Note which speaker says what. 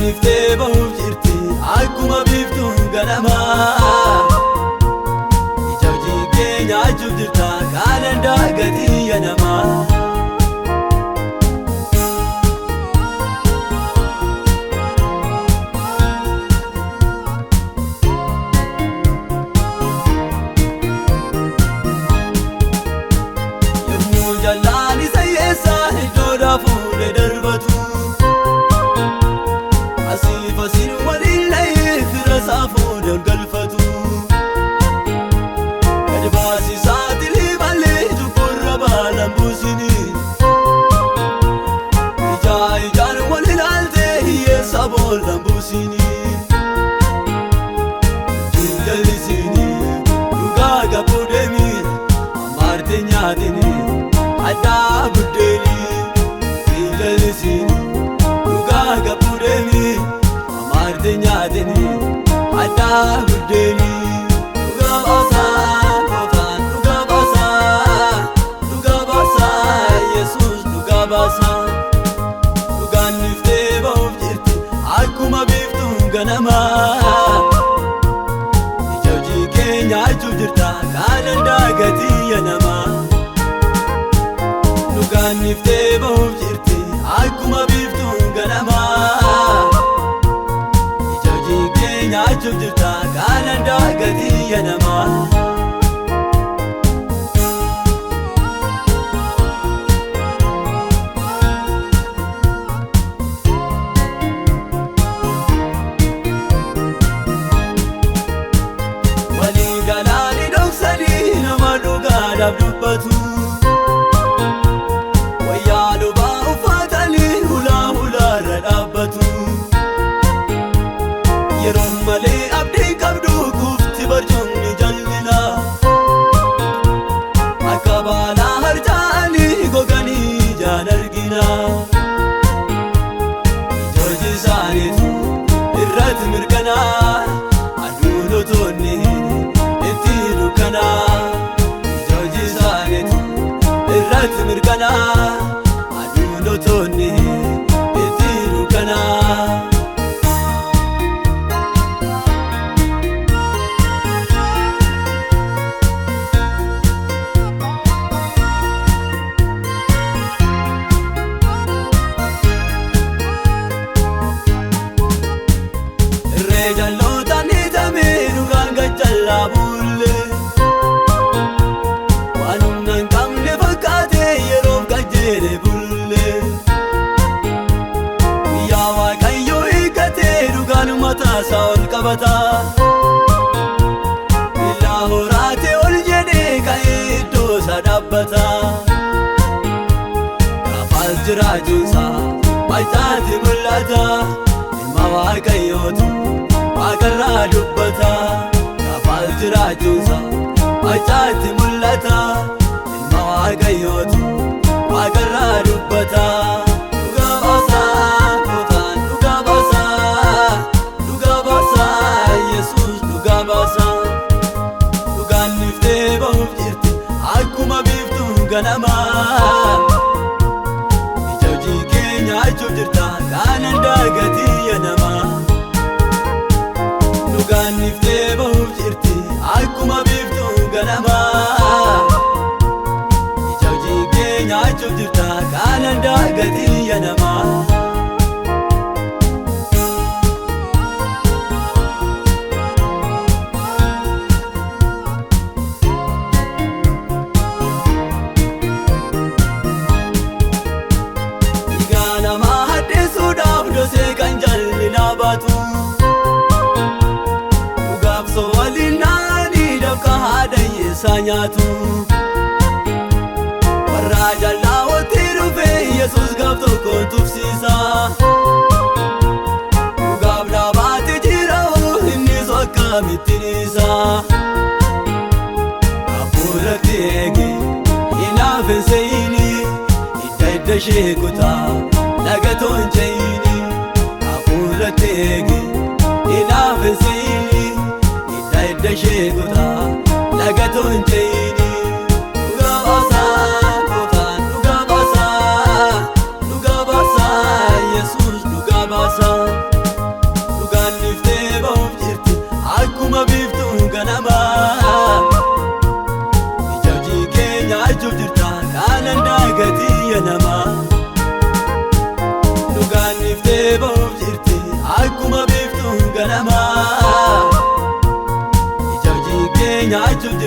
Speaker 1: niftee bahuuf jirti akkuma biiftuu ganamaa. Ija hojii kee nyaachuuf jirta kanan daagatii yanamaa. Yommuu jallaan isa yeessaa iddoodhaa fuudhee darbatu. Asiif asiin waliin layee fira isaa fuudhee galfatu. Gadi baasisaa tilii malee dubburra baalan buusini. Ijaan wal ilaaltee hiyyeessa boollan buusini. Jillallisini dhugaa gabbuu deemi ammaartee nyaatini addaa buddeeni. Jillallisini dhugaa gabbuu deemi ammaartee nyaatini addaa buddeeni. Dhugaa baasaa gooftaan dhugaa baasaa, dhugaa baasaa Yesuus dhugaa baasaa. Dhugaan niftee bahuuf jirti akkuma biiftuu ganamaa. Ija hojii kee nyaachuuf jirta kanan daagatii yanamaa. Dhugaan niftee bahuuf jirti akkuma biiftuu ganamaa. Ija hojii kee nyaachuuf jirta kanan daagatii yanamaa. Walii galaanii dhoksanii nama dhugaadhaaf dubbatu. Wayyaa lubaa uffatanii hulaa hulaarra dhaabbatu. Yeroon malee abdii qabdu kufti barcumni jallina. Akka baalaa harcaanii goganii ijaan argina. Ija hojii isaaniitu irratti mirkanaa. Aduun otoonni itti dukkanaa. Ija hojii isaaniitu irratti mirkanaa. Aduun otoonni itti dukkanaa. Irree jallootaan hiitamee dhugaan gajjallaa bulle. Waan humna hin qabne fakkaatee yeroof qajeelee bulle. Guyyaa Waaqayyoo hiikkatee dhugaan mataasaa ol qabata. Billaa horaatee ol jedhee ka'ee iddoo isaa dhaabbata. Gaafaas jiraachuunsaa macaatti mul'ata. Ilma Waaqayyootu waaqarraa dubbata. Gaafaas jiraachuunsaa macaatti mul'ata. Ilma Waaqayyootu waaqarraa dubbata. Dhugaa baasaa gooftaan dhugaa baasaa, dhugaa baasaa Yesuus dhugaa baasaa. Dhugaan niftee bahuuf jirti akkuma biiftuu ganamaa. Ija hojii kee nyaachuuf jirta kanan daagatii yanamaa. Dhugaan niftee bahuuf jirti akkuma biiftuu ganamaa. Ija hojii kee nyaachuuf jirta kanan daagatii yanamaa. Dhiigaa namaa hadheessuudhaaf dosee kan jallinaa baatu. Dhugaaf soo waliin naanii dafqa haadha hiyyeessaa nyaatu. Warra jallaa walitti dhufee Yesuus gaaf tokkoon tufsiisa. Dhugaaf dhaabatee jira innis akkamitti dhiisa. Hafuuratti eegi hinaaf hin seeyini. Idda ishee kutaa nagatoon jeeyini. Hafuuratti eegi hinaaf hin seeyini. Idda ishee kutaa nagatoon jeeyini. Dhugaa baasaa gooftaan dhugaa baasaa, dhugaa baasaa Yesuus dhugaa baasaa. nyaachuuf